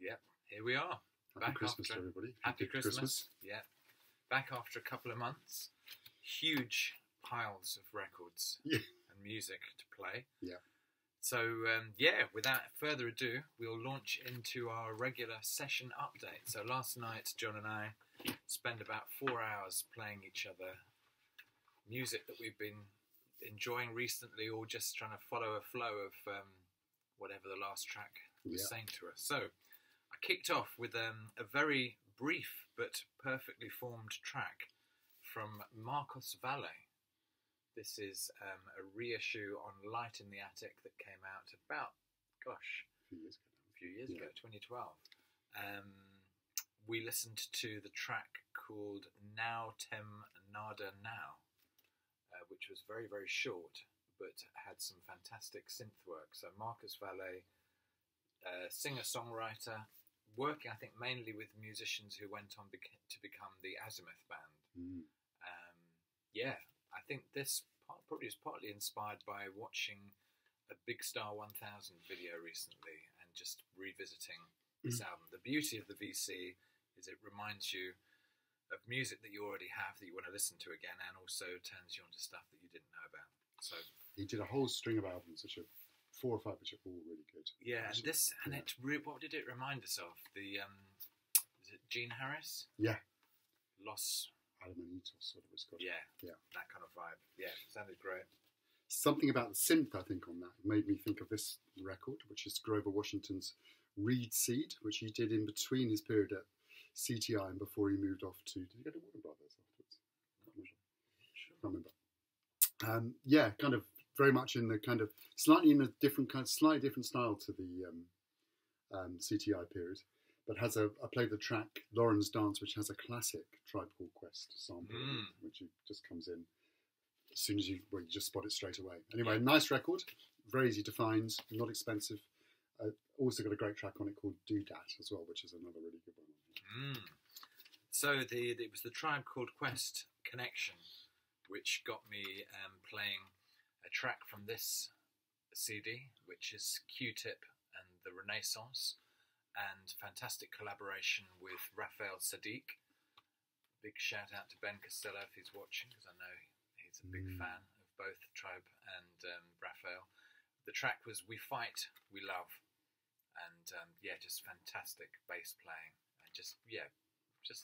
Yep, here we are. Happy Christmas to everybody. Happy Christmas. Yeah. Back after a couple of months. Huge piles of records and music to play. Yeah. So, without further ado, we'll launch into our regular session update. So last night, John and I spent about 4 hours playing each other music that we've been enjoying recently, or just trying to follow a flow of whatever the last track was saying to us. So I kicked off with a very brief but perfectly formed track from Valle. This is a reissue on Light in the Attic that came out about, a few years ago, 2012. We listened to the track called Now Tem Nada Now, which was very, very short, but had some fantastic synth work. So Valle, singer-songwriter, working, I think, mainly with musicians who went on to become the Azimuth Band. I think this probably is partly inspired by watching a Big Star 1000 video recently and just revisiting this album. The beauty of the VC is it reminds you of music that you already have that you want to listen to again, and also turns you onto stuff that you didn't know about. So he did a whole string of albums, 4 or 5, which are all really good. Yeah, what did it remind us of? The is it Gene Harris? Yeah, Los Almanitos, sort of was called. Yeah, that kind of vibe. Yeah, it sounded great. Something about the synth, I think, on that made me think of this record, which is Grover Washington's Reed Seed, which he did in between his period at CTI and before he moved off to. Did he go to Warner Brothers afterwards? Not sure. I can't remember. Kind of very much in the kind of slightly different style to the CTI period, but has I played the track Lauren's Dance, which has a classic Tribe Called Quest sample, which just comes in as soon as you just spot it straight away. Anyway, nice record, very easy to find, not expensive. Also got a great track on it called Do Dat as well, which is another really good one. So it was the Tribe Called Quest connection which got me playing a track from this CD, which is Q-Tip and the Renaissance, and fantastic collaboration with Raphael Sadiq. Big shout out to Ben Costello if he's watching, because I know he's a big fan of both Tribe and Raphael. The track was We Fight, We Love, and just fantastic bass playing, and just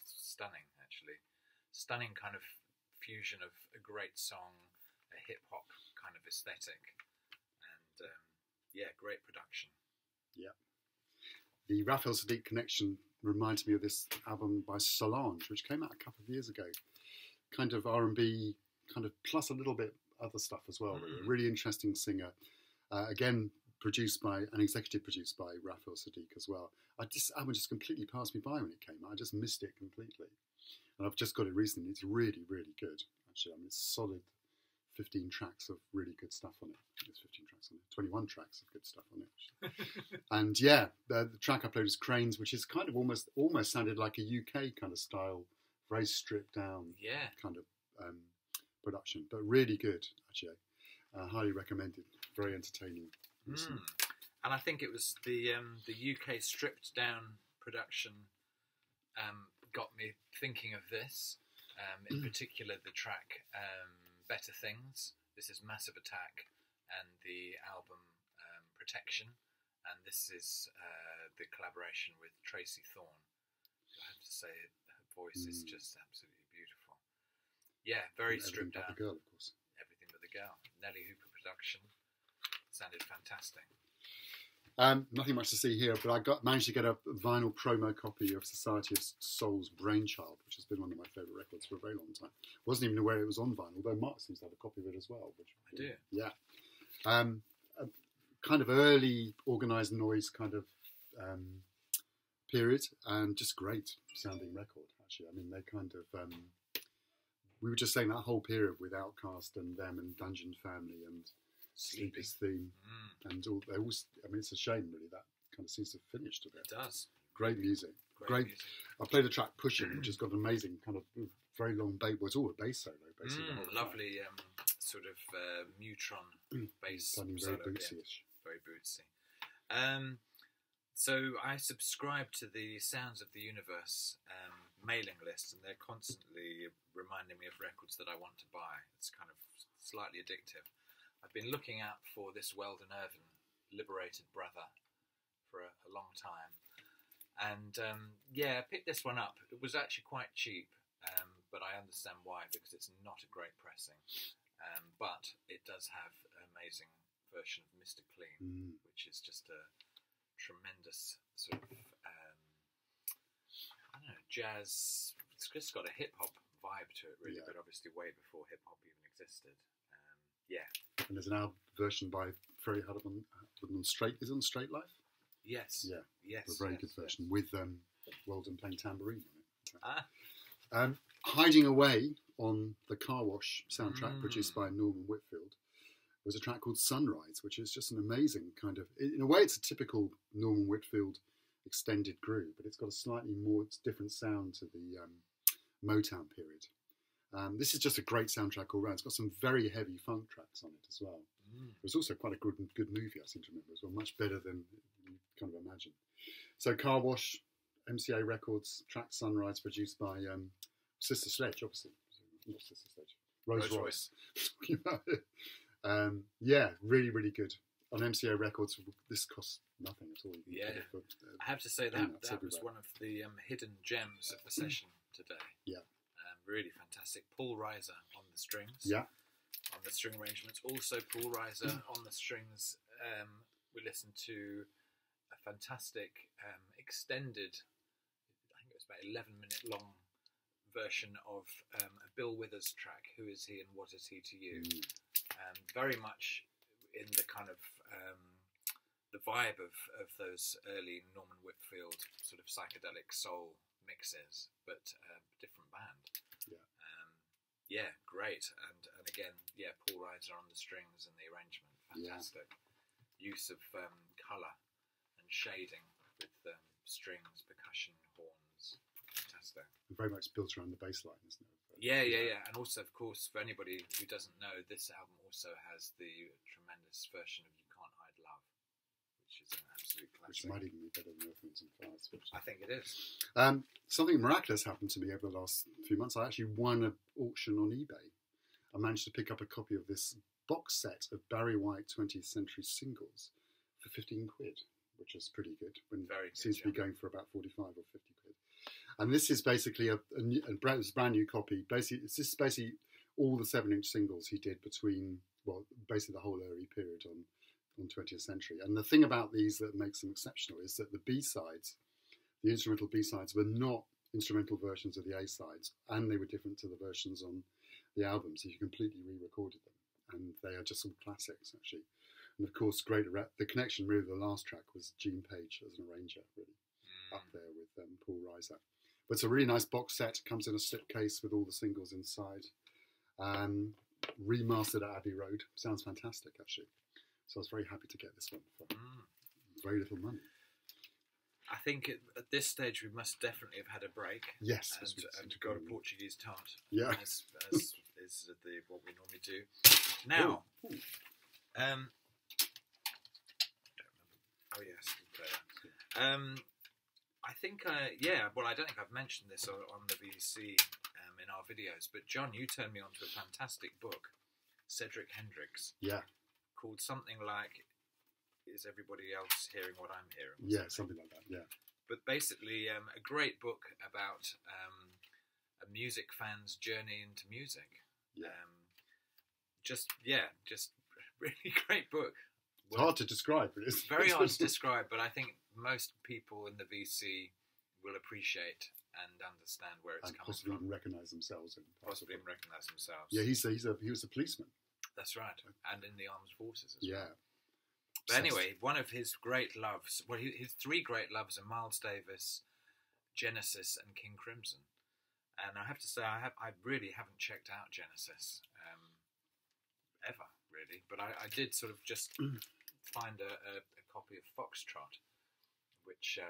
stunning, actually. Stunning kind of fusion of a great song, a hip-hop kind of aesthetic, and great production. Yeah. The Raphael Sadiq connection reminds me of this album by Solange, which came out a couple of years ago. Kind of R&B, kind of plus a little bit other stuff as well. A really interesting singer. Again, executive produced by Raphael Sadiq as well. This album just completely passed me by when it came out. I just missed it completely. And I've just got it recently. It's really, really good, actually. I mean, it's solid 15 tracks of really good stuff on it. There's 15 tracks on it. 21 tracks of good stuff on it, actually. And the track I played is Cranes, which is kind of almost sounded like a UK kind of style, very stripped down kind of production, but really good, actually. Highly recommended. Very entertaining. And I think it was the UK stripped down production got me thinking of this. In particular, the track Better Things. This is Massive Attack and the album Protection. And this is the collaboration with Tracy Thorn. I have to say, her voice is just absolutely beautiful. Yeah, very stripped down. Everything But the Girl, of course. Everything But the Girl. Nelly Hooper production. Sounded fantastic. Nothing much to see here, but I managed to get a vinyl promo copy of Society of Soul's Brainchild, which has been one of my favourite records for a very long time. Wasn't even aware it was on vinyl, although Mark seems to have a copy of it as well. I do. Yeah. A kind of early organised noise kind of period, and just great sounding record, actually. I mean, they kind of... we were just saying that whole period with Outkast and them and Dungeon Family and Sleepy's Theme, and all. I mean, it's a shame, really, that kind of seems to have finished a bit. It does. Great music. Great. Music. I played the track Pushing, which has got an amazing kind of very long bass. Well, it's all a bass solo, basically. Lovely, sort of Mutron bass. Sounding very bootsy-ish. Very bootsy. So I subscribe to the Sounds of the Universe mailing list, and they're constantly reminding me of records that I want to buy. It's kind of slightly addictive. I've been looking out for this Weldon Irvin Liberated Brother for a long time, and I picked this one up. It was actually quite cheap, but I understand why, because it's not a great pressing, but it does have an amazing version of Mr. Clean, which is just a tremendous sort of I don't know, jazz. It's just got a hip hop vibe to it, really, but obviously way before hip hop even existed. And there's an album version by Ferry Hardeman on Straight. Is it on Straight Life? Yes. Yeah. Yes. A very good version with Weldon playing tambourine on it. Ah. Hiding Away on the Car Wash soundtrack, produced by Norman Whitfield, was a track called Sunrise, which is just an amazing kind of. In a way, it's a typical Norman Whitfield extended groove, but it's got a slightly more different sound to the Motown period. This is just a great soundtrack all round. It's got some very heavy funk tracks on it as well. It was also quite a good movie, I seem to remember as well. Much better than you kind of imagine. So Car Wash, MCA Records, track Sunrise, produced by Sister Sledge, obviously. Not Sister Sledge. Rolls Royce. Really, really good. On MCA Records, this costs nothing at all. I have to say that was one of the hidden gems of the session today. Yeah. Really fantastic. Paul Reiser on the strings. Yeah. On the string arrangements. Also Paul Reiser on the strings. We listened to a fantastic extended, I think it was about 11-minute long version of a Bill Withers track, Who Is He and What Is He to You? Very much in the kind of the vibe of those early Norman Whitfield sort of psychedelic soul mixes, but different band. Great. And again, Paul Reiser on the strings and the arrangement, fantastic. Use of colour and shading with strings, percussion, horns, fantastic. And very much built around the bass line, isn't it? Yeah. And also, of course, for anybody who doesn't know, this album also has the tremendous version of You Can't Hide Love, which is an absolute classic. Which might even be better than Earth, Winds and Fire. I think it is. Something miraculous happened to me over the last few months. I actually won an auction on eBay. I managed to pick up a copy of this box set of Barry White 20th Century singles for 15 quid, which is pretty good. When it seems to be going for about 45 or 50 quid. And this is basically a brand new copy. This is basically all the 7-inch singles he did between, basically the whole early period on 20th Century. And the thing about these that makes them exceptional is that the B-sides, the instrumental B-sides, were not instrumental versions of the A-sides, and they were different to the versions on the album, so you completely re-recorded them, and they are just all classics, actually. And of course, the connection really, the last track was Gene Page as an arranger, really, up there with Paul Reiser. But it's a really nice box set, comes in a slipcase with all the singles inside, remastered at Abbey Road, sounds fantastic, actually. So I was very happy to get this one for very little money. I think at this stage we must definitely have had a break. Yes, and got a Portuguese tart. Yeah, as is what we normally do. Now, I don't remember. Oh yes, I think Well, I don't think I've mentioned this on the VC in our videos, but John, you turned me on to a fantastic book, Cedric Hendricks. Yeah. Called something like Is Everybody Else Hearing What I'm Hearing? Yeah, something like that, yeah. But basically a great book about a music fan's journey into music. Yeah. Just really great book. It's hard to describe, but it's very hard to describe, but I think most people in the VC will appreciate and understand where it's coming possibly from. Even recognise themselves. Possibly even recognise themselves. Yeah, he was a policeman. That's right, and in the armed forces as well. But anyway, one of his great loves, his 3 great loves are Miles Davis, Genesis, and King Crimson. And I have to say, I really haven't checked out Genesis ever, really. But I did sort of just find a copy of Foxtrot, which,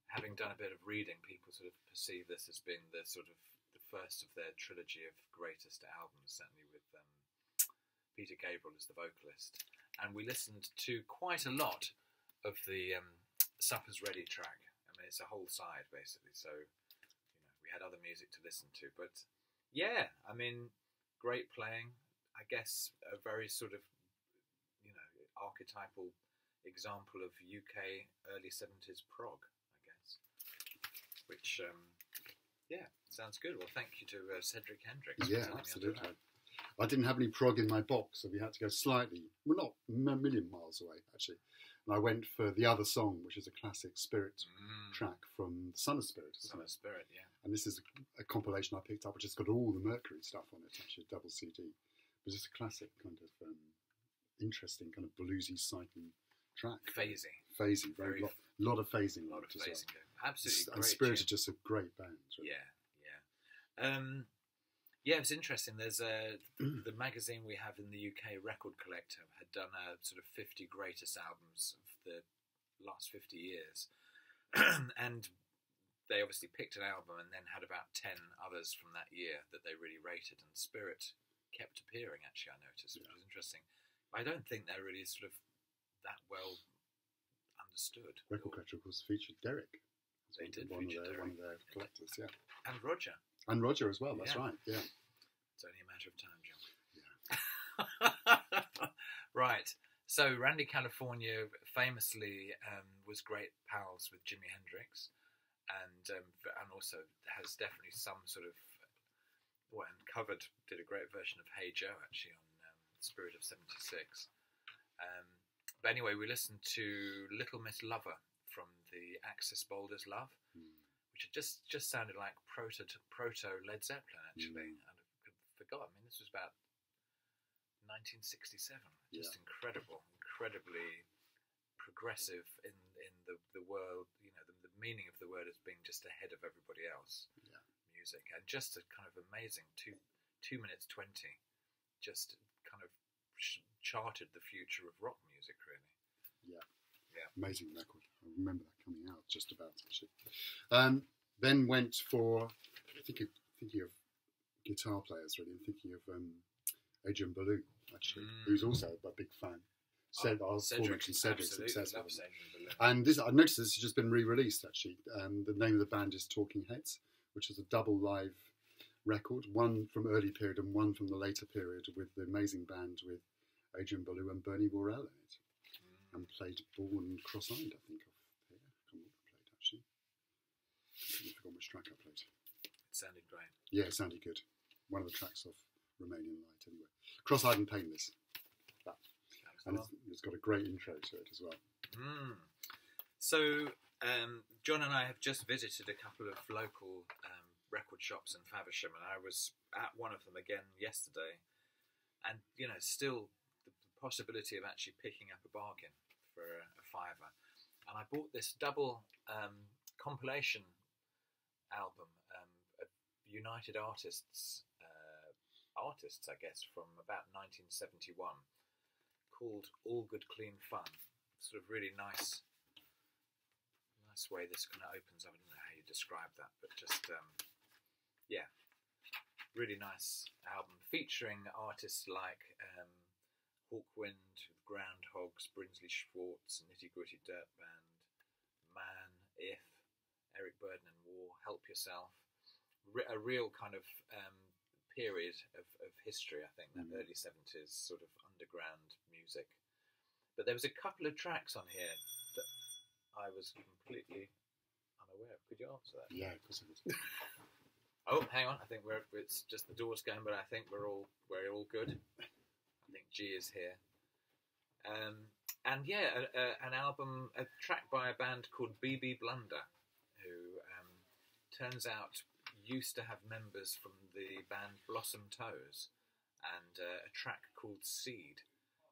having done a bit of reading, people sort of perceive this as being the sort of the first of their trilogy of greatest albums, certainly with Peter Gabriel as the vocalist. And we listened to quite a lot of the Supper's Ready track. I mean, it's a whole side basically. So we had other music to listen to, but yeah, I mean, great playing. I guess a very sort of archetypal example of UK early 70s prog, I guess. Which sounds good. Well, thank you to Cedric Hendricks. Yeah, absolutely. I didn't have any prog in my box, so we had to go slightly, well, not a million miles away, actually. And I went for the other song, which is a classic Spirit track from Son of Spirit. Son of Spirit, yeah. And this is a compilation I picked up, which has got all the Mercury stuff on it, actually, a double CD. But it's a classic kind of interesting, kind of bluesy, cycling track. Phasey, very lot of phasing. A lot of phasing. Well. Absolutely great. And Spirit are just a great band. Really. Yeah. Yeah, it's interesting. There's the magazine we have in the UK, Record Collector, had done a sort of 50 greatest albums of the last 50 years. And they obviously picked an album and then had about 10 others from that year that they really rated. And Spirit kept appearing, actually, I noticed, which was interesting. I don't think they're really sort of that well understood. Record Collector, of course, featured Derek. They did feature Derek. One of their collectors, yeah. And Roger. And Roger as well, that's right, yeah. It's only a matter of time, John. Yeah. Right. So Randy California famously was great pals with Jimi Hendrix, and also has definitely some sort of and did a great version of Hey Joe actually on Spirit of 76. But anyway, we listened to Little Miss Lover from the Axis Boulders Love, which just sounded like proto Led Zeppelin actually. And I forgot. I mean, this was about 1967. Just incredibly progressive in the world. The meaning of the word as being just ahead of everybody else. Yeah. Music, and just a kind of amazing 2 minutes 20, just kind of charted the future of rock music, really. Yeah. Amazing record. I remember that coming out just about actually. Then went for thinking of guitar players really. I'm thinking of Adrian Belew actually, who's also a big fan. Aforementioned Cedric's success. And I noticed this has just been re-released actually. The name of the band is Talking Heads, which is a double live record, one from early period and one from the later period, with the amazing band with Adrian Belew and Bernie Worrell in it, and played Born Cross-Eyed, I think. I can't remember what I played actually. I forgot which track I played. It sounded great. Yeah, it sounded good. One of the tracks of Romanian Light, anyway. Cross-Eyed and Painless. That. And it's got a great intro to it as well. So, John and I have just visited a couple of local record shops in Faversham, and I was at one of them again yesterday, and still the possibility of actually picking up a bargain for a fiver. And I bought this double compilation album of United Artists, I guess, from about 1971, called All Good Clean Fun. Sort of really nice way this kind of opens up. I don't know how you describe that, but just really nice album featuring artists like Hawkwind, Groundhogs, Brinsley Schwartz, Nitty Gritty Dirt Band, Man, If, Eric Burden and War, Help Yourself. A real kind of period of history, I think, that early 70s sort of underground music. But there was a couple of tracks on here that I was completely unaware of. Could you answer that? Yeah, of course I would. Oh, hang on. I think it's just the door's going, but I think we're all good. I think G is here. And yeah, an album, a track by a band called BB Blunder, who turns out used to have members from the band Blossom Toes, and a track called Seed,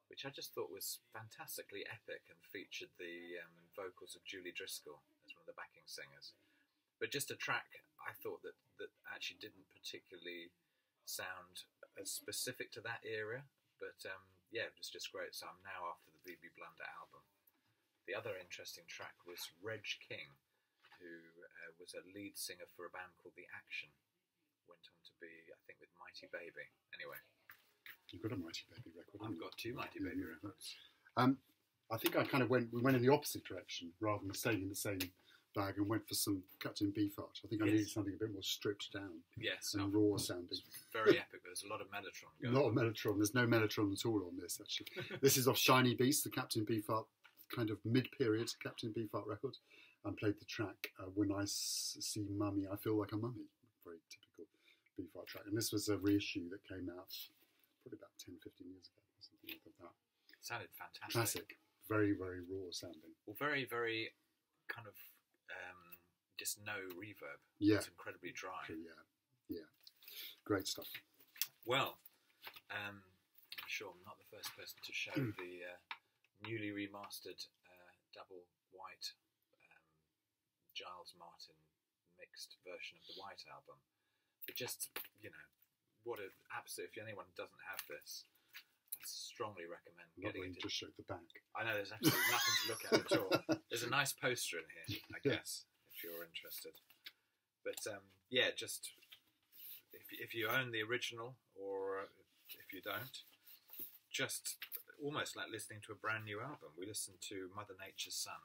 which I just thought was fantastically epic and featured the vocals of Julie Driscoll as one of the backing singers. But just a track I thought that actually didn't particularly sound as specific to that era, but yeah, it was just great. So I'm now after the BB Blunder album. The other interesting track was Reg King, who was a lead singer for a band called The Action. Went on to be, I think, with Mighty Baby. Anyway. You've got a Mighty Baby record. I've got two Mighty Baby records. I think I kind of we went in the opposite direction rather than staying in the same bag and went for some Captain Beefheart. I think I needed something a bit more stripped down. Yes. And raw sounding. Very epic. There's a lot of Mellotron going on. A lot of Mellotron. There's no Mellotron at all on this, actually. This is off Shiny Beast, the Captain Beefheart, kind of mid-period Captain Beefheart record. And played the track, When I See Mummy, I Feel Like a Mummy. Very typical Beefheart track. And this was a reissue that came out probably about 10, 15 years ago, or something like that. Sounded fantastic. Classic. Very, very raw sounding. Well, very, very kind of just no reverb. Yeah. It's incredibly dry. Yeah. Great stuff. Well, I'm sure I'm not the first person to show the newly remastered double white Giles Martin mixed version of the White Album. But just, what an absolute, if anyone doesn't have this, I strongly recommend getting it. Just showed the back. I know, there's absolutely nothing to look at at all. There's a nice poster in here, I guess, if you're interested. But just if you own the original or if you don't, just almost like listening to a brand new album. We listened to Mother Nature's Son,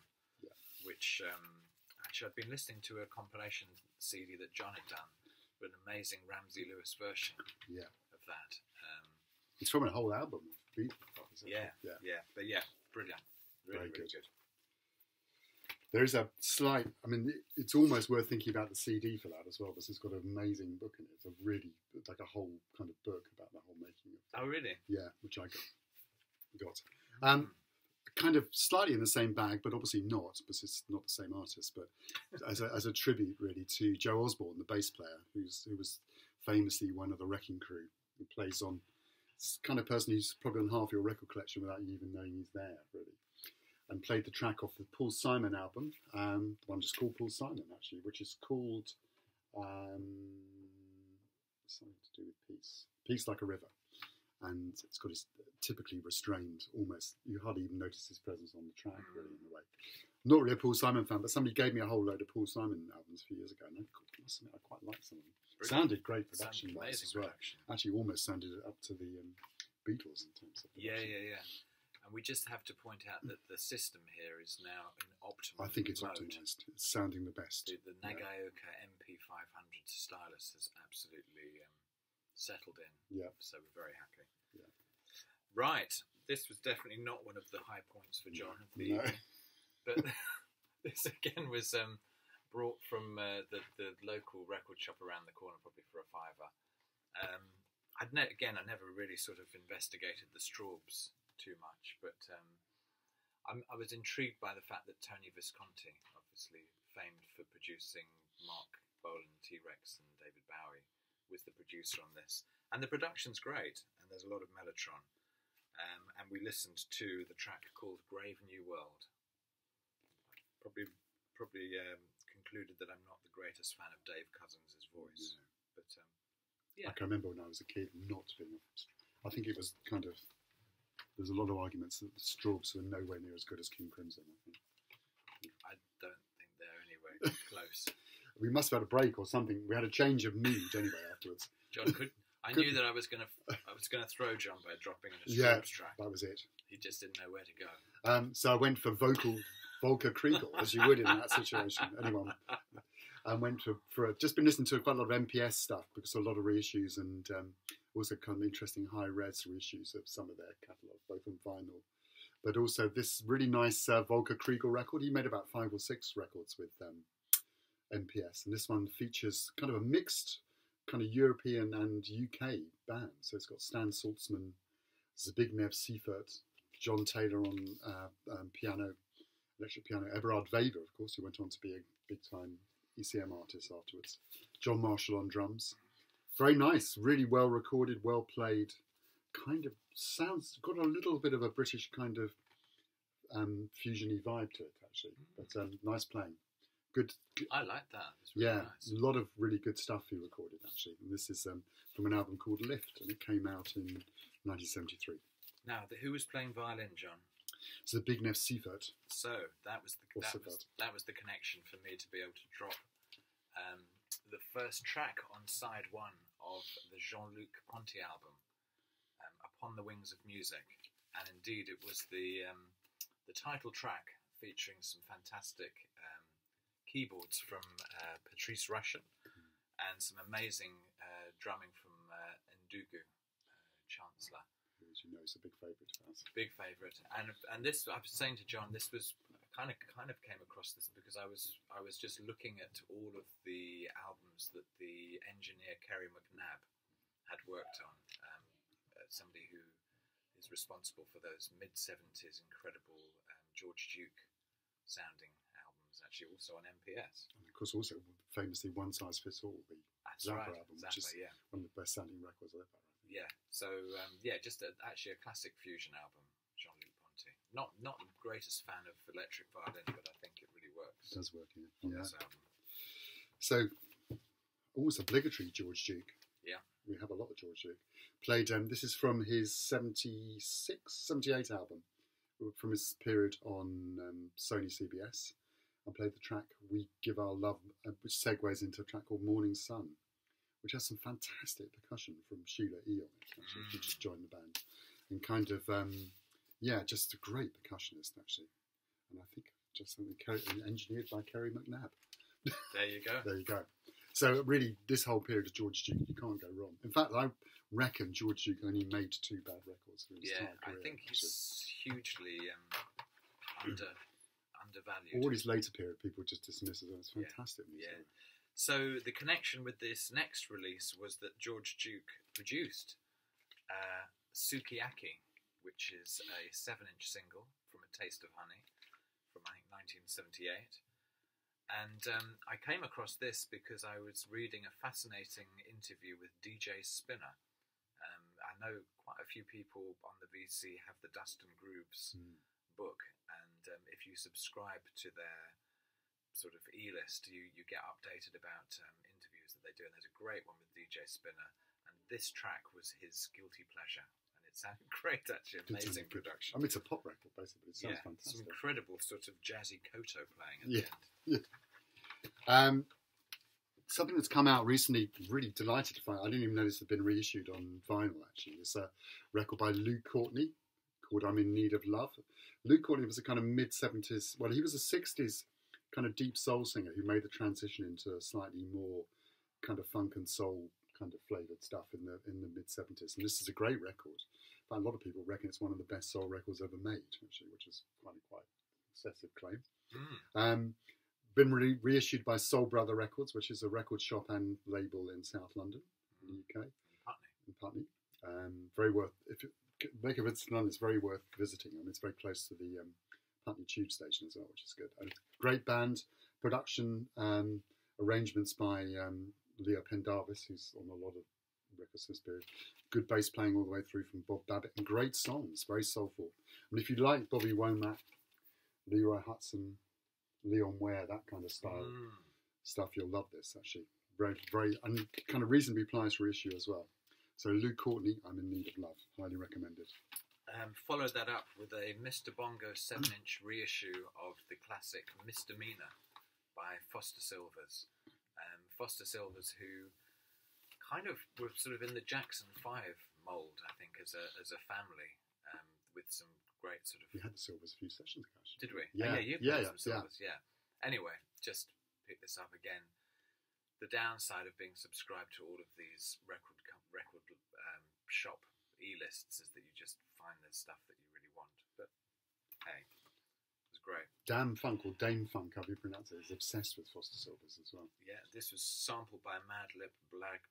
which actually I'd been listening to a compilation CD that John had done with an amazing Ramsey Lewis version of that. It's from a whole album. But brilliant. Really good. There is a slight, it's almost worth thinking about the CD for that as well, because it's got an amazing book in it. It's a really, like a whole kind of book about the whole making of it. Oh, really? Yeah, which I got. Kind of slightly in the same bag, but obviously not, because it's not the same artist, but as a tribute, really, to Joe Osborne, the bass player, who was famously one of the Wrecking Crew, who plays on, kind of person who's probably on half your record collection without you even knowing he's there, really. And played the track off the Paul Simon album, the one just called Paul Simon, actually, which is called something to do with Peace Like a River. And it's got his typically restrained, almost, you hardly even notice his presence on the track, really, in a way. Not really a Paul Simon fan, but somebody gave me a whole load of Paul Simon albums a few years ago, and I quite liked some of them. Brilliant. Sounded great production-wise as well. Actually, almost sounded up to the Beatles in terms of production. Yeah. And we just have to point out that the system here is now in optimal I think it's mode. optimised. It's sounding the best. The Nagaoka MP500 stylus has absolutely settled in. Yeah. So we're very happy. Yeah. Right. This was definitely not one of the high points for John of the evening. But this again was brought from the local record shop around the corner, probably for a £5. I never really sort of investigated the Straubs too much, but I was intrigued by the fact that Tony Visconti, obviously famed for producing Mark Bolan, T-Rex and David Bowie, was the producer on this. And the production's great, and there's a lot of Mellotron. And we listened to the track called Grave New World. Probably concluded that I'm not the greatest fan of Dave Cousins' voice. But I can remember when I was a kid not being I think it was kind of, there's a lot of arguments that the Straubs were nowhere near as good as King Crimson, I think. I don't think they're anywhere close. We must have had a break or something. We had a change of mood anyway afterwards. John I knew that I was going to throw John by dropping in a Straubs track. That was it. He just didn't know where to go. So I went for Volker Kriegel, as you would in that situation. Anyone. I went for just been listening to quite a lot of MPS stuff, because a lot of reissues and also kind of interesting high-res reissues of some of their catalogue, both on vinyl. But also this really nice Volker Kriegel record. He made about 5 or 6 records with MPS, and this one features kind of a mixed kind of European and UK band. So it's got Stan Saltzman, Zbigniew Seifert, John Taylor on piano, electric piano, Eberhard Weber, of course, who went on to be a big-time ECM artist afterwards, John Marshall on drums. Very nice, really well recorded, well played, kind of sounds, got a little bit of a British kind of fusion-y vibe to it, actually, but nice playing. Good. I like that. It's really nice. A lot of really good stuff he recorded, actually. And this is from an album called Lift, and it came out in 1973. Now, who was playing violin, John? So Zbigniew Seifert. So that was the connection for me to be able to drop the first track on side 1 of the Jean-Luc Ponty album, Upon the Wings of Music, and indeed it was the the title track featuring some fantastic keyboards from Patrice Rushen and some amazing drumming from Ndugu Chancellor. Who, as you know, is a big favourite of ours. Big favourite, and this I was saying to John, this was kind of came across this because I was just looking at all of the albums that the engineer Kerry McNabb had worked on. Somebody who is responsible for those mid-70s incredible George Duke sounding albums, actually also on MPS. And of course, also famously One Size Fits All, the Zappa album, which is one of the best sounding records ever. Yeah, so just actually a classic fusion album, Jean-Luc Ponty. Not the greatest fan of electric violin, but I think it really works. It does work, yeah. On this album. So, almost obligatory George Duke. Yeah. We have a lot of George Duke. Played, this is from his 78 album, from his period on Sony CBS. I played the track We Give Our Love, which segues into a track called Morning Sun, which has some fantastic percussion from Sheila E. on it, actually, who just joined the band. And kind of, just a great percussionist, actually. And I think just something engineered by Kerry McNabb. There you go. There you go. So really, this whole period of George Duke, you can't go wrong. In fact, I reckon George Duke only made 2 bad records. I think he's hugely undervalued. All his later period, people just dismiss it as fantastic music. Yeah. So the connection with this next release was that George Duke produced Sukiyaki, which is a 7-inch single from A Taste of Honey from, I think, 1978. And I came across this because I was reading a fascinating interview with DJ Spinner. I know quite a few people on the VC have the Dust and Grooves book, and if you subscribe to their sort of e-list, you get updated about interviews that they do, and there's a great one with DJ Spinner, and this track was his guilty pleasure, and it sounded great, actually. Amazing production. I mean, it's a pop record, basically. It sounds fantastic. Some incredible sort of jazzy koto playing at the end. Yeah. Something that's come out recently, really delighted to find. I didn't even know this had been reissued on vinyl, actually. It's a record by Lou Courtney called I'm in Need of Love. Lou Courtney was a kind of mid-70s, well, he was a 60s kind of deep soul singer who made the transition into slightly more kind of funk and soul kind of flavoured stuff in the mid-70s. And this is a great record. In fact, a lot of people reckon it's one of the best soul records ever made, actually, which is quite excessive claim. Been reissued by Soul Brother Records, which is a record shop and label in South London, in the UK. In Putney. Very worth, if you make a visit to London, it's very worth visiting. I mean, it's very close to the Putney Tube Station as well, which is good. And great band, production, arrangements by Leo Pendarvis, who's on a lot of records this period. Good bass playing all the way through from Bob Babbitt, and great songs, very soulful. And if you like Bobby Womack, Leroy Hudson, Leon Ware, that kind of style stuff, you'll love this, actually. Very, and kind of reasonably priced reissue as well. So Lou Courtney, I'm in Need of Love, highly recommended. Followed that up with a Mr. Bongo 7-inch reissue of the classic Misdemeanor by Foster Silvers. Foster Silvers, who kind of were sort of in the Jackson 5 mould, I think, as a family, with some great sort of... We had the Silvers a few sessions ago. Did we? Yeah. You played some Silvers, yeah. Anyway, just pick this up again. The downside of being subscribed to all of these record shop e-lists is that you just find the stuff that you really want. But hey, it was great. Dame Funk, or Dame Funk, how do you pronounce it, is obsessed with Foster Silvers as well. Yeah, this was sampled by Madlib, Black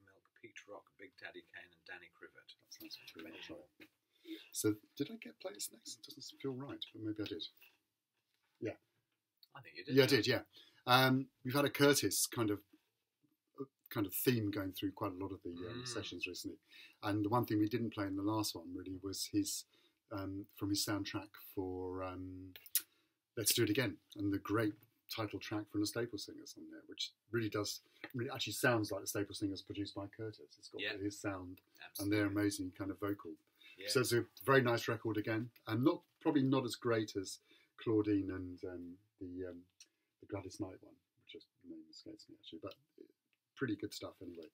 Milk, Pete Rock, Big Daddy Kane, and Danny Krivett. That sounds really right. So, did I get playlist next? It doesn't feel right, but maybe I did. Yeah. I think you did. Yeah, I did, yeah. We've had a Curtis kind of theme going through quite a lot of the sessions recently. And the one thing we didn't play in the last one, really, was his from his soundtrack for Let's Do It Again, and the great title track from the Staple Singers on there, which really actually sounds like the Staple Singers produced by Curtis. It's got his sound, and their amazing kind of vocal. Yeah. So it's a very nice record again, and probably not as great as Claudine and the Gladys Knight one, which just the name escapes me actually, but pretty good stuff anyway.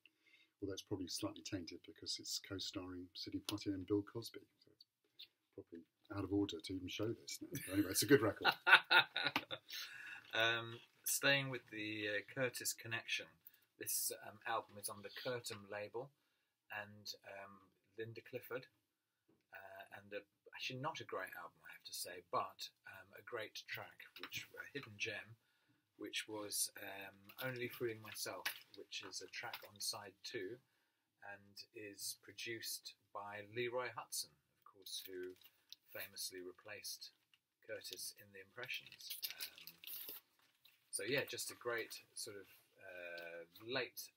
Although it's probably slightly tainted because it's co-starring Sidney Poitier and Bill Cosby, so it's probably out of order to even show this now. But anyway, it's a good record. Staying with the Curtis connection, this album is on the Curtain label, and Linda Clifford, and actually not a great album, I have to say, but a great track, which a hidden gem, which was Only Fooling Myself, which is a track on side 2 and is produced by Leroy Hudson, of course, who famously replaced Curtis in the Impressions. So yeah, just a great sort of late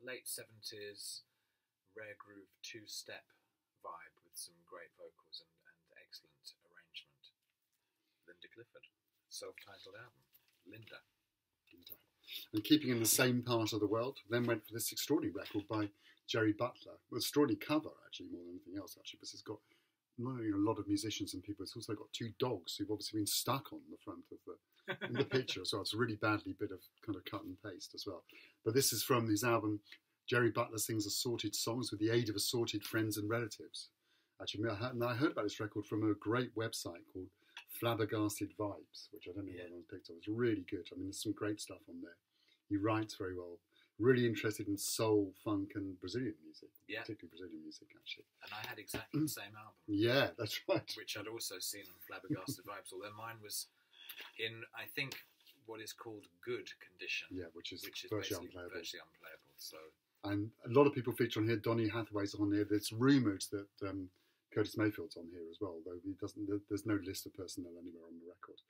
70s rare groove 2-step vibe with some great vocals and excellent arrangement. Linda Clifford, self-titled album. Linda. And keeping in the same part of the world, then went for this extraordinary record by Jerry Butler. Well, extraordinary cover, actually, more than anything else, actually, because it's got not only a lot of musicians and people, it's also got 2 dogs who've obviously been stuck on the front of the picture as well. It's a really badly bit of kind of cut and paste as well. But this is from his album, Jerry Butler Sings Assorted Songs with the Aid of Assorted Friends and Relatives. Actually, I heard about this record from a great website called Flabbergasted Vibes, which I don't know whether anyone's picked up. It's really good. I mean, there's some great stuff on there. He writes very well. Really interested in soul, funk, and Brazilian music. Yeah. Particularly Brazilian music, actually. And I had exactly the same album. Yeah, that's right. Which I'd also seen on Flabbergasted Vibes, although mine was in, I think, what is called good condition. Yeah, which is virtually unplayable. So. And a lot of people feature on here. Donny Hathaway's on here. There's rumoured that Curtis Mayfield's on here as well, though he doesn't. There's no list of personnel anywhere on the record.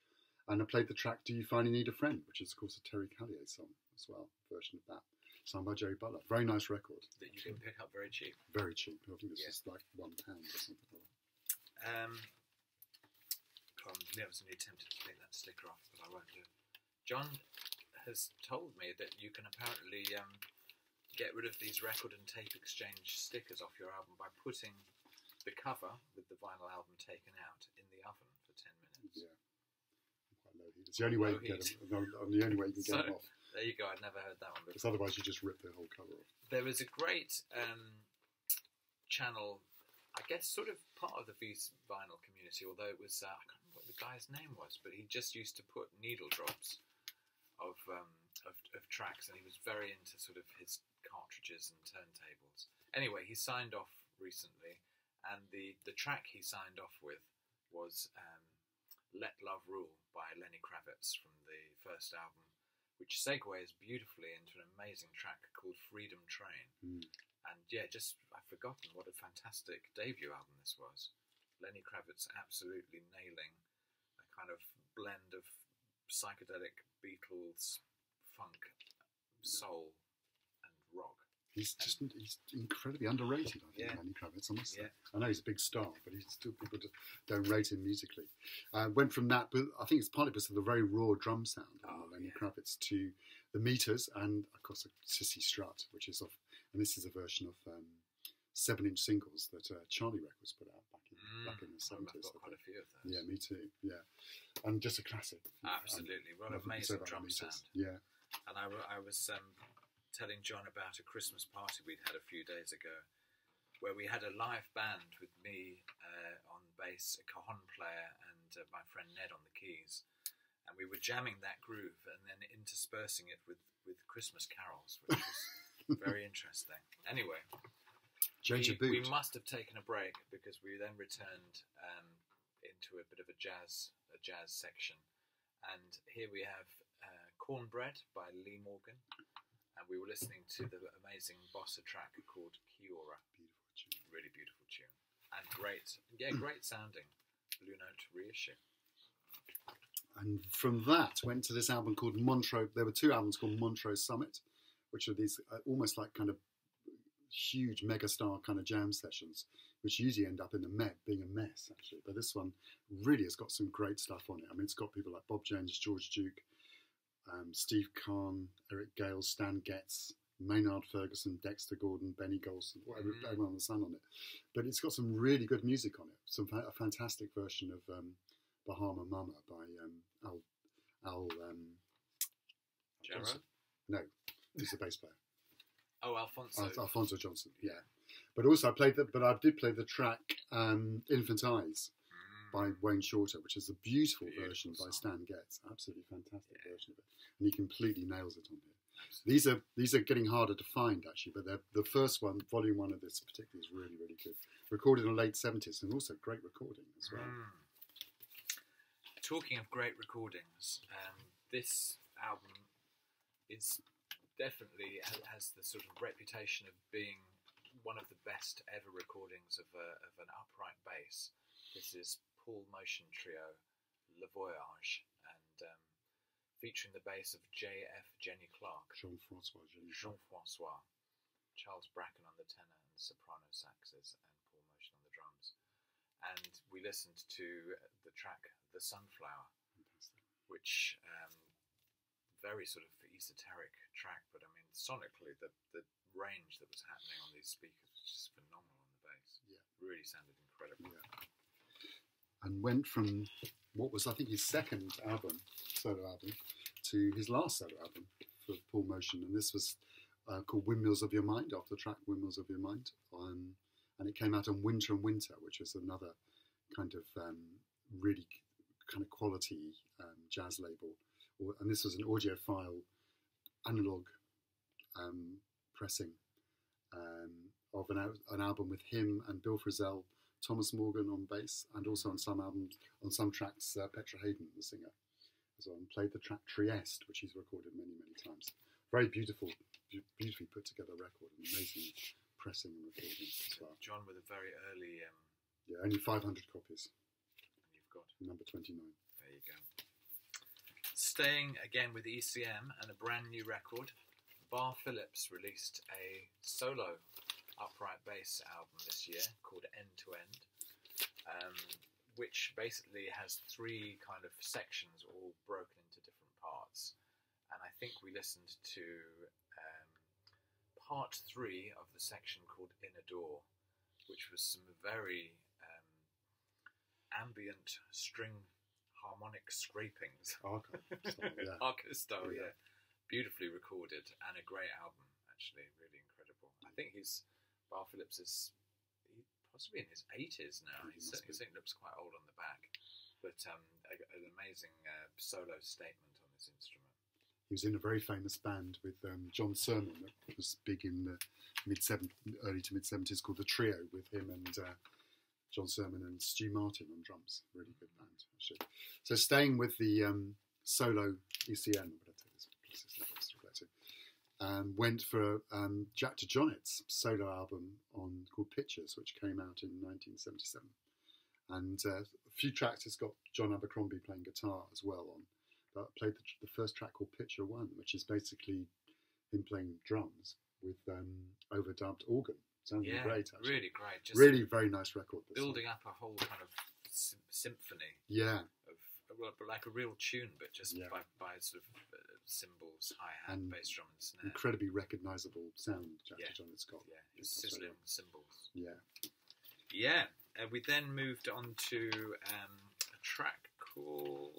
And I played the track "Do You Finally Need a Friend," which is of course a Terry Callier song as well, version of that, sung by Jerry Butler. Very nice record That you can pick up very cheap. Very cheap. I think this is like £1 or something like that. I'm nervously tempted to take that sticker off, but I won't do it. John has told me that you can apparently get rid of these record and tape exchange stickers off your album by putting the cover with the vinyl album taken out in the oven for 10 minutes. Yeah. Quite low heat. It's the only way you can get them. The only way you can get them off. There you go. I'd never heard that one before. Because otherwise you just rip the whole cover off. There was a great channel, I guess, sort of part of the vinyl community, although it was, I can't remember what the guy's name was, but he just used to put needle drops of tracks, and he was very into sort of his cartridges and turntables. Anyway, he signed off recently, and the track he signed off with was Let Love Rule by Lenny Kravitz from the first album, which segues beautifully into an amazing track called Freedom Train. And yeah, I've forgotten what a fantastic debut album this was. Lenny Kravitz absolutely nailing a kind of blend of psychedelic Beatles, funk, soul, and rock. He's incredibly underrated, I think, Lenny Kravitz, I must say. I know he's a big star, but people just don't rate him musically. Went from that, but I think it's partly because of the very raw drum sound of Lenny Kravitz to the Meters and, of course, a Sissy Strut, which is and this is a version of 7-inch singles that Charlie Records put out back in the 70s. I've got quite a few of those. Yeah, me too, yeah. And just a classic. Absolutely. What an amazing drum sound. Yeah. And I was telling John about a Christmas party we'd had a few days ago where we had a live band with me on bass, a cajon player, and my friend Ned on the keys. And we were jamming that groove and then interspersing it with Christmas carols, which was very interesting. Anyway, we must have taken a break because we then returned into a bit of a jazz section. And here we have Cornbread by Lee Morgan. And we were listening to the amazing bossa track called Kiora. Beautiful tune. Really beautiful tune. And great sounding Blue Note reissue. And from that went to this album called Montreux. There were 2 albums called Montreux Summit, which are these almost like kind of huge megastar kind of jam sessions, which usually end up in being a mess, actually. But this one really has got some great stuff on it. I mean, it's got people like Bob Jones, George Duke, Steve Kahn, Eric Gale, Stan Getz, Maynard Ferguson, Dexter Gordon, Benny Golson, everyone on the sun on it. But it's got some really good music on it. A fantastic version of Bahama Mama by Al Johnson. No, he's the bass player. Oh, Alfonso. Alfonso Johnson, yeah. But also I did play the track Infant Eyes, by Wayne Shorter, which is a beautiful version song. by Stan Getz. Absolutely fantastic version of it, and he completely nails it on here. These are getting harder to find actually, but the first one, volume 1 of this particularly, is really, really good. Recorded in the late 70s, and also great recording as well. Talking of great recordings, this album is definitely has the sort of reputation of being one of the best ever recordings of an upright bass. This is Paul Motion Trio, Le Voyage, and featuring the bass of J.F. Jenny Clark, Jean-François Jenny, Jean-François, Charles Bracken on the tenor and soprano saxes, and Paul Motion on the drums. And we listened to the track The Sunflower, which very sort of esoteric track, but I mean sonically the range that was happening on these speakers was just phenomenal on the bass. Yeah, really sounded incredible. Yeah, and went from what was I think his second solo album, to his last solo album for Paul Motion, and this was called Windmills of Your Mind, after the track Windmills of Your Mind, and it came out on Winter and Winter, which was another kind of really kind of quality jazz label. And this was an audiophile analog pressing of an album with him and Bill Frisell, Thomas Morgan on bass, and also on some tracks Petra Hayden, the singer, as well, and played the track Trieste, which he's recorded many, many times. Very beautifully put together record, and amazing pressing and recording as well. John with a very early... only 500 copies. And you've got... number 29. There you go. Staying again with ECM and a brand new record, Bar Phillips released a solo upright bass album this year called End to End, which basically has 3 kind of sections all broken into different parts. And I think we listened to part 3 of the section called Inner Door, which was some very ambient string harmonic scrapings. Arco style, yeah. Beautifully recorded, and a great album, actually, really incredible. I think Bar Phillips is possibly in his 80s now. He certainly looks quite old on the back, but an amazing solo statement on this instrument. He was in a very famous band with John Sermon that was big in the early to mid 70s, called The Trio, with him and John Sermon and Stu Martin on drums. Really good band, actually. So staying with the solo ECM, went for Jack DeJohnet's solo album called Pictures, which came out in 1977. And a few tracks it's got John Abercrombie playing guitar as well on. But I played the first track called Picture One, which is basically him playing drums with overdubbed organ. Sounded great, actually. Really great. Just really very nice record. Building up a whole kind of symphony. Yeah. But like a real tune, but just by sort of cymbals, hi-hat, bass drum and snare. Incredibly recognisable sound Jack DeJohnet's got. Yeah, his sizzling cymbals. Yeah. Yeah. We then moved on to a track called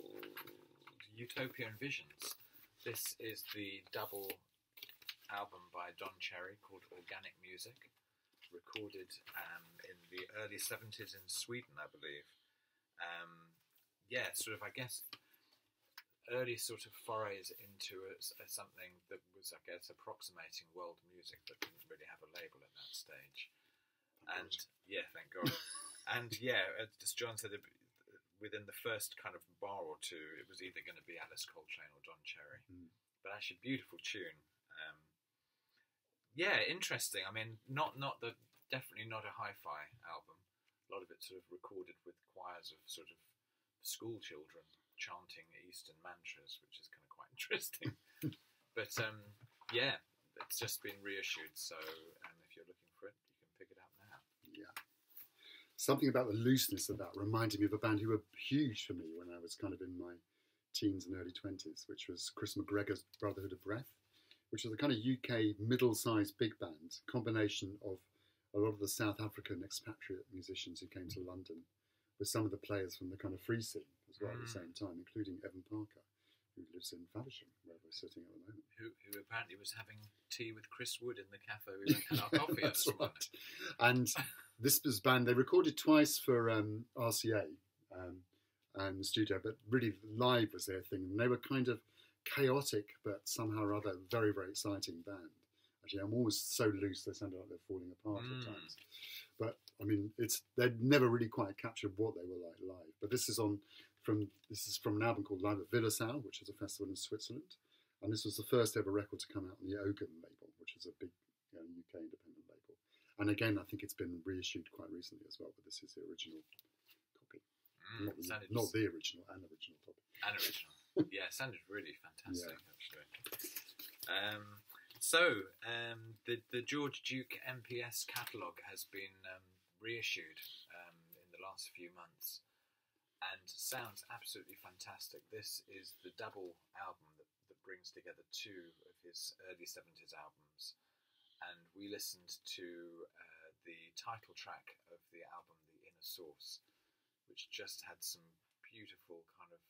Utopia and Visions. This is the double album by Don Cherry called Organic Music, recorded in the early 70s in Sweden, I believe. Sort of, I guess, early sort of forays into something that was, I guess, approximating world music, but didn't really have a label at that stage. Thank God. And as John said, within the first kind of bar or two, it was either going to be Alice Coltrane or Don Cherry. But actually, beautiful tune. Interesting. I mean, definitely not a hi-fi album. A lot of it sort of recorded with choirs of sort of school children chanting Eastern mantras, which is kind of quite interesting. But it's just been reissued, so if you're looking for it, you can pick it up now. Yeah. Something about the looseness of that reminded me of a band who were huge for me when I was kind of in my teens and early 20s, which was Chris McGregor's Brotherhood of Breath, which was a kind of UK middle-sized big band, combination of a lot of the South African expatriate musicians who came to London, with some of the players from the kind of free scene as well at the same time, including Evan Parker, who lives in Faversham, where we're sitting at the moment. Who apparently was having tea with Chris Wood in the cafe we went and had our coffee at this morning. And this was band, they recorded twice for RCA, and the studio, but really live was their thing. And they were kind of chaotic, but somehow or other very, very exciting band. Actually, I'm always so loose they sounded like they're falling apart at times. But I mean, they'd never really quite captured what they were like live. But this is from an album called Live at Villasau, which is a festival in Switzerland, and this was the first ever record to come out on the Ogan label, which is a big UK independent label. And again, I think it's been reissued quite recently as well. But this is the original copy, not the original, an original copy. An original, yeah, it sounded really fantastic actually. So the George Duke MPS catalogue has been reissued in the last few months, and sounds absolutely fantastic. This is the double album that brings together two of his early 70s albums, and we listened to the title track of the album, The Inner Source, which just had some beautiful kind of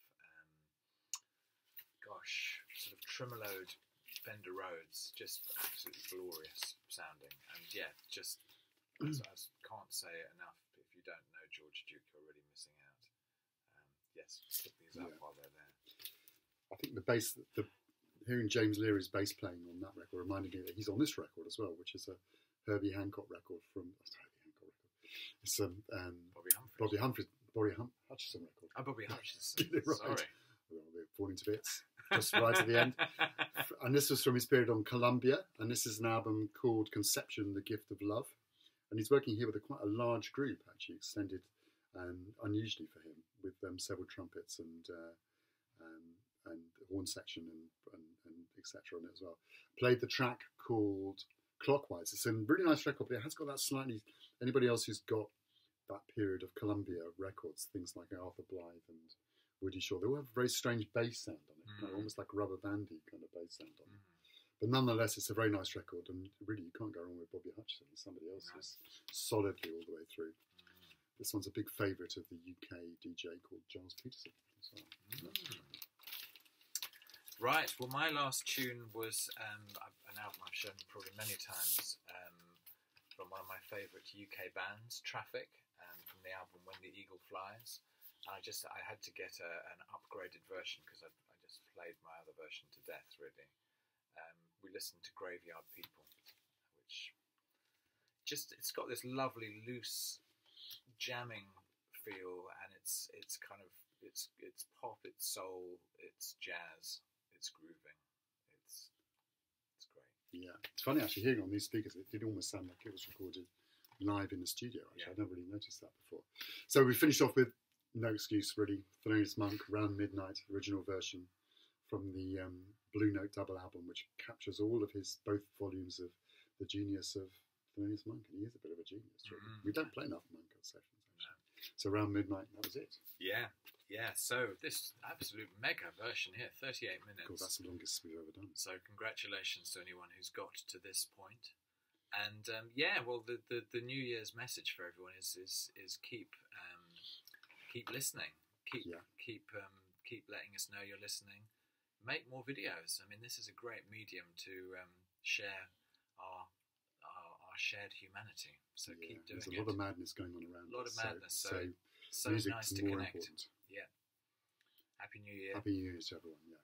sort of tremoloed Fender Rhodes, just absolutely glorious sounding. And yeah, just I can't say it enough. If you don't know George Duke, you're really missing out. Yes, pick these up while they're there. I think the bass, hearing James Leary's bass playing on that record reminded me that he's on this record as well, which is a Herbie Hancock record from. It's Bobby Hutcherson record. Oh, Bobby Hutcherson. Right. Sorry. Well, they're falling to bits just right at the end. And this was from his period on Columbia, and this is an album called Conception, The Gift of Love. And he's working here with quite a large group, actually, extended unusually for him, with several trumpets and horn section and etc. on it as well. Played the track called Clockwise. It's a really nice record, but it has got that slightly. Anybody else who's got that period of Columbia records, things like Arthur Blythe and Woody Shaw, they all have a very strange bass sound on it, kind of almost like rubber bandy kind of bass sound on it. But nonetheless, it's a very nice record, and really you can't go wrong with Bobby Hutcherson. Somebody else who's solidly all the way through. This one's a big favourite of the UK DJ called Giles Peterson as well. Right, well my last tune was an album I've shown probably many times, from one of my favourite UK bands, Traffic, from the album When the Eagle Flies. And I had to get an upgraded version because I just played my other version to death, really. We listened to Graveyard People, which it's got this lovely loose jamming feel, and it's kind of it's pop, it's soul, it's jazz, it's grooving, it's great. Yeah, it's funny actually hearing on these speakers. It did almost sound like it was recorded live in the studio. Actually, I'd never really noticed that before. So we finished off with No Excuse, really. Thelonious Monk, Round Midnight, original version from the Blue Note double album, which captures all of his both volumes of the genius of Thelonious Monk, and he is a bit of a genius. Really. We don't play enough Monk sessions, actually. So Round Midnight, that was it. Yeah. So this absolute mega version here, 38 minutes. Of course, that's the longest we've ever done. So congratulations to anyone who's got to this point. And well, the New Year's message for everyone is keep listening, keep letting us know you're listening. Make more videos. I mean, this is a great medium to share our shared humanity. So keep doing it. There's a lot of madness going on around. A lot of madness. So music's nice to more connect. Important. Yeah. Happy New Year. Happy New Year to everyone. Yeah.